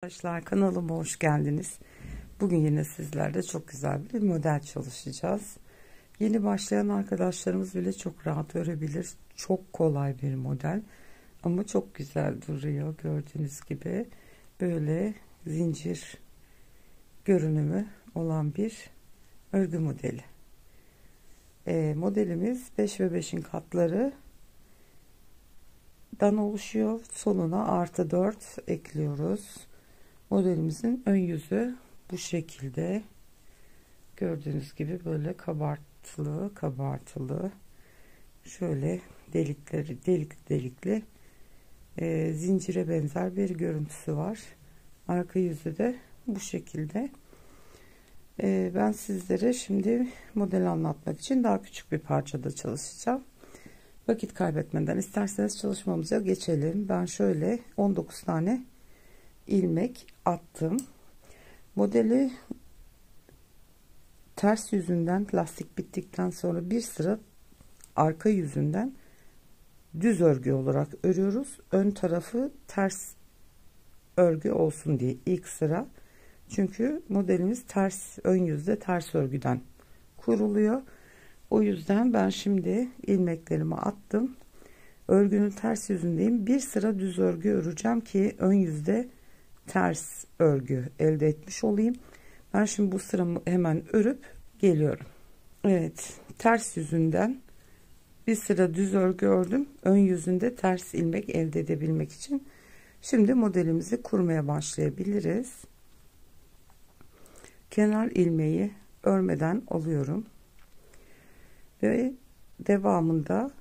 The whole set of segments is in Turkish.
Arkadaşlar, kanalıma hoş geldiniz. Bugün yine sizlerle çok güzel bir model çalışacağız. Yeni başlayan arkadaşlarımız bile çok rahat örebilir. Çok kolay bir model ama çok güzel duruyor. Gördüğünüz gibi böyle zincir görünümü olan bir örgü modeli. Modelimiz 5 ve 5'in katları dan oluşuyor. Sonuna artı 4 ekliyoruz. Modelimizin ön yüzü bu şekilde. Gördüğünüz gibi böyle kabartılı şöyle delikli zincire benzer bir görüntüsü var. Arka yüzü de bu şekilde. Ben sizlere şimdi modeli anlatmak için daha küçük bir parçada çalışacağım. Vakit kaybetmeden isterseniz çalışmamıza geçelim. Ben şöyle 19 tane ilmek attım. Modeli ters yüzünden, lastik bittikten sonra bir sıra arka yüzünden düz örgü olarak örüyoruz. Ön tarafı ters örgü olsun diye ilk sıra. Çünkü modelimiz ön yüzde ters örgüden kuruluyor. O yüzden ben şimdi ilmeklerimi attım. Örgünün ters yüzündeyim. Bir sıra düz örgü öreceğim ki ön yüzde ters örgü elde etmiş olayım. Ben şimdi bu sıramı hemen örüp geliyorum. Evet, ters yüzünden bir sıra düz örgü ördüm. Ön yüzünde ters ilmek elde edebilmek için. Şimdi modelimizi kurmaya başlayabiliriz. Kenar ilmeği örmeden alıyorum. Ve devamında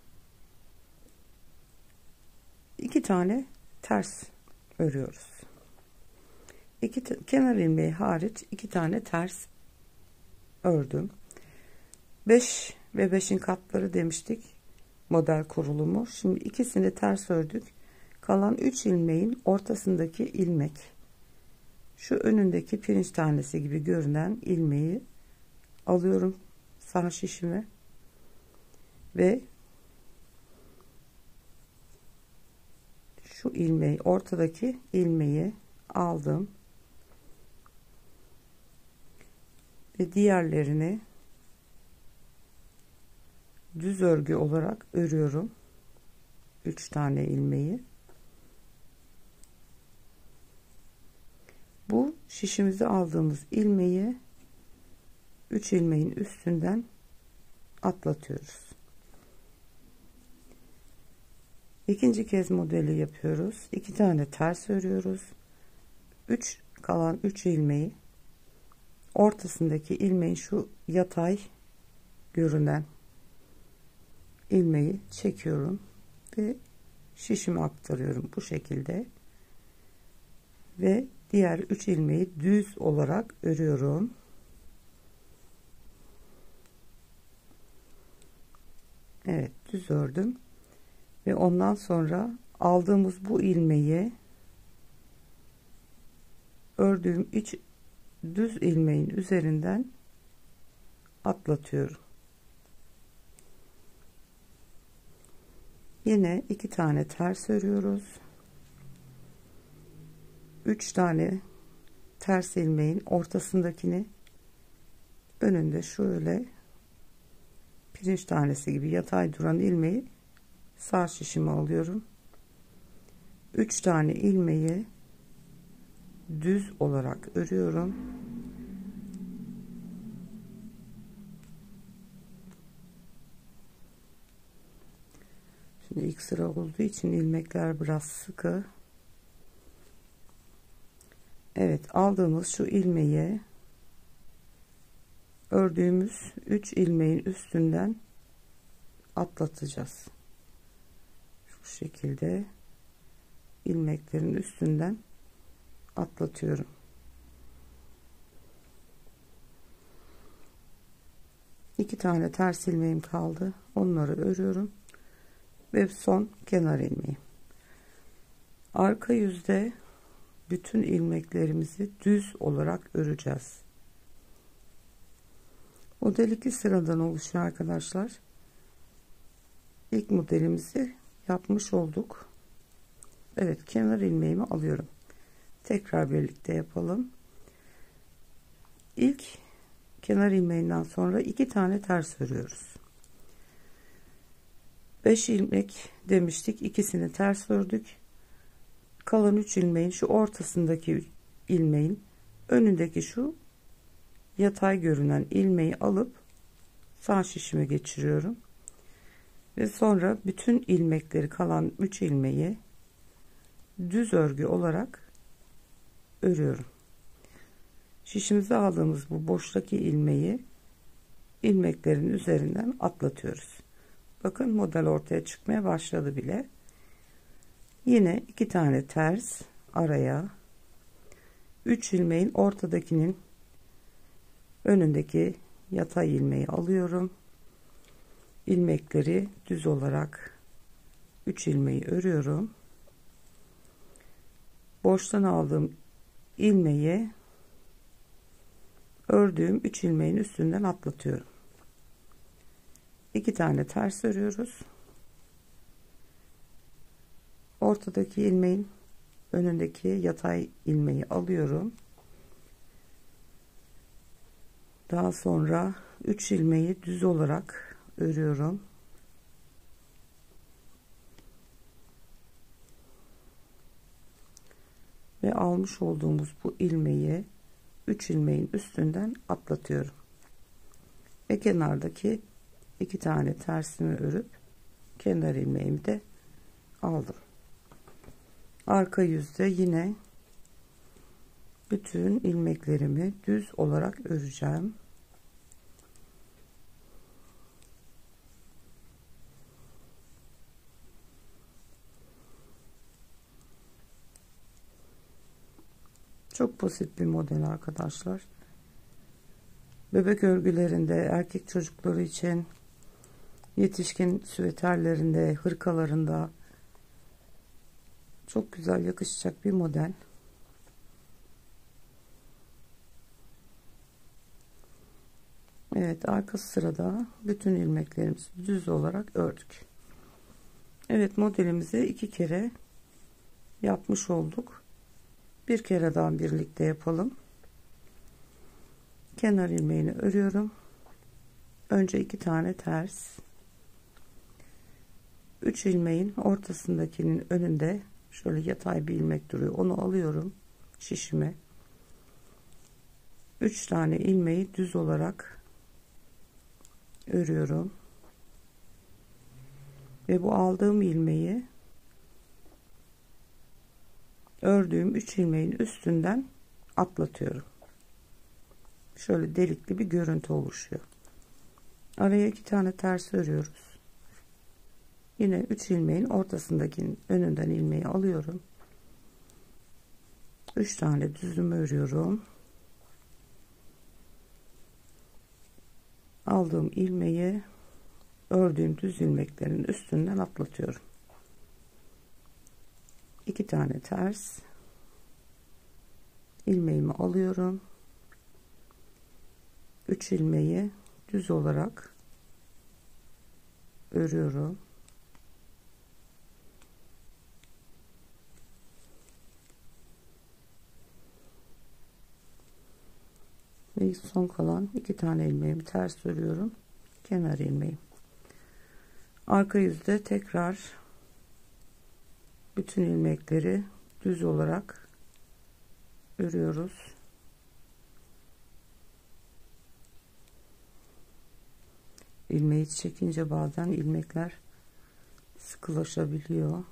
2 tane ters örüyoruz. Kenar ilmeği hariç 2 tane ters ördüm. 5 ve 5'in katları demiştik model kurulumu. Şimdi ikisini ters ördük. Kalan 3 ilmeğin ortasındaki ilmek, şu önündeki pirinç tanesi gibi görünen ilmeği alıyorum sağ şişime ve şu ilmeği, ortadaki ilmeği aldım ve diğerlerini düz örgü olarak örüyorum. 3 tane ilmeği. Bu şişimize aldığımız ilmeği 3 ilmeğin üstünden atlatıyoruz. İkinci kez modeli yapıyoruz. 2 tane ters örüyoruz. Kalan 3 ilmeği ortasındaki ilmeğin şu yatay görünen ilmeği çekiyorum ve şişime aktarıyorum bu şekilde ve diğer 3 ilmeği düz olarak örüyorum. Evet, düz ördüm ve ondan sonra aldığımız bu ilmeği ördüğüm 3 düz ilmeğin üzerinden atlatıyorum. Yine 2 tane ters örüyoruz. 3 tane ters ilmeğin ortasındakini önünde şöyle pirinç tanesi gibi yatay duran ilmeği sağ şişime alıyorum. 3 tane ilmeği düz olarak örüyorum. Şimdi ilk sıra olduğu için ilmekler biraz sıkı. Evet, aldığımız şu ilmeği ördüğümüz 3 ilmeğin üstünden atlatacağız. Şu şekilde ilmeklerin üstünden atlatıyorum. İki tane ters ilmeğim kaldı. Onları örüyorum ve son kenar ilmeği. Arka yüzde bütün ilmeklerimizi düz olarak öreceğiz. Model 2 sıradan oluşuyor arkadaşlar. İlk modelimizi yapmış olduk. Evet, kenar ilmeğimi alıyorum. tekrar birlikte yapalım. İlk kenar ilmeğinden sonra 2 tane ters örüyoruz. 5 ilmek demiştik, ikisini ters ördük. Kalan 3 ilmeğin şu ortasındaki ilmeğin önündeki şu yatay görünen ilmeği alıp sağ şişime geçiriyorum ve sonra bütün ilmekleri, kalan 3 ilmeği düz örgü olarak örüyorum. Şişimize aldığımız bu boştaki ilmeği ilmeklerin üzerinden atlatıyoruz. Bakın model ortaya çıkmaya başladı bile. Yine 2 tane ters araya, 3 ilmeğin ortadakinin önündeki yatay ilmeği alıyorum. İlmekleri düz olarak 3 ilmeği örüyorum. Boştan aldığım ilmeği ördüğüm 3 ilmeğin üstünden atlatıyorum. 2 tane ters örüyoruz. Ortadaki ilmeğin önündeki yatay ilmeği alıyorum. Daha sonra 3 ilmeği düz olarak örüyorum. Ve almış olduğumuz bu ilmeği 3 ilmeğin üstünden atlatıyorum. Ve kenardaki 2 tane tersimi örüp kenar ilmeğimi de aldım. Arka yüzde yine bütün ilmeklerimi düz olarak öreceğim. Çok basit bir model arkadaşlar. Bebek örgülerinde, erkek çocukları için, yetişkin süveterlerinde, hırkalarında çok güzel yakışacak bir model. Evet, arka sırada bütün ilmeklerimizi düz olarak ördük. Evet, modelimizi 2 kere yapmış olduk. Bir kere daha birlikte yapalım. Kenar ilmeğini örüyorum. Önce 2 tane ters, 3 ilmeğin ortasındakinin önünde şöyle yatay bir ilmek duruyor, onu alıyorum şişime. 3 tane ilmeği düz olarak örüyorum ve bu aldığım ilmeği ördüğüm 3 ilmeğin üstünden atlatıyorum. Şöyle delikli bir görüntü oluşuyor. Araya 2 tane ters örüyoruz. Yine 3 ilmeğin ortasındakinin önünden ilmeği alıyorum. 3 tane düzümü örüyorum. Aldığım ilmeği ördüğüm düz ilmeklerin üstünden atlatıyorum. 2 tane ters ilmeğimi alıyorum. 3 ilmeği düz olarak örüyorum. Ve son kalan 2 tane ilmeğimi ters örüyorum. Kenar ilmeğim. Arka yüzde tekrar bütün ilmekleri düz olarak örüyoruz. İlmeği çekince bazen ilmekler sıkılaşabiliyor.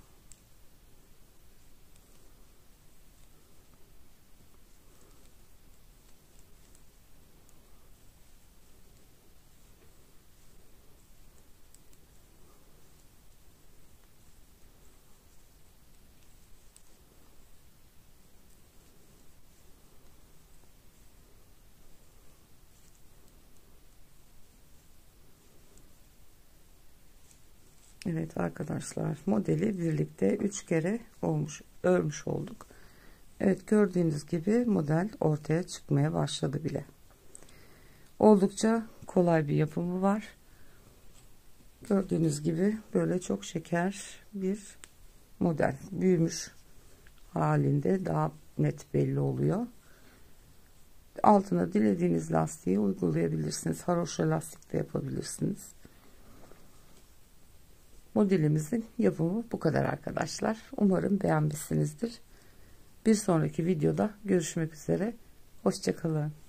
Evet arkadaşlar, modeli birlikte 3 kere örmüş olduk. Evet, gördüğünüz gibi model ortaya çıkmaya başladı bile. Oldukça kolay bir yapımı var. Gördüğünüz gibi böyle çok şeker bir model. Büyümüş halinde daha net belli oluyor. Altına dilediğiniz lastiği uygulayabilirsiniz. Haroşa lastik de yapabilirsiniz. Modelimizin yapımı bu kadar arkadaşlar. Umarım beğenmişsinizdir. Bir sonraki videoda görüşmek üzere. Hoşça kalın.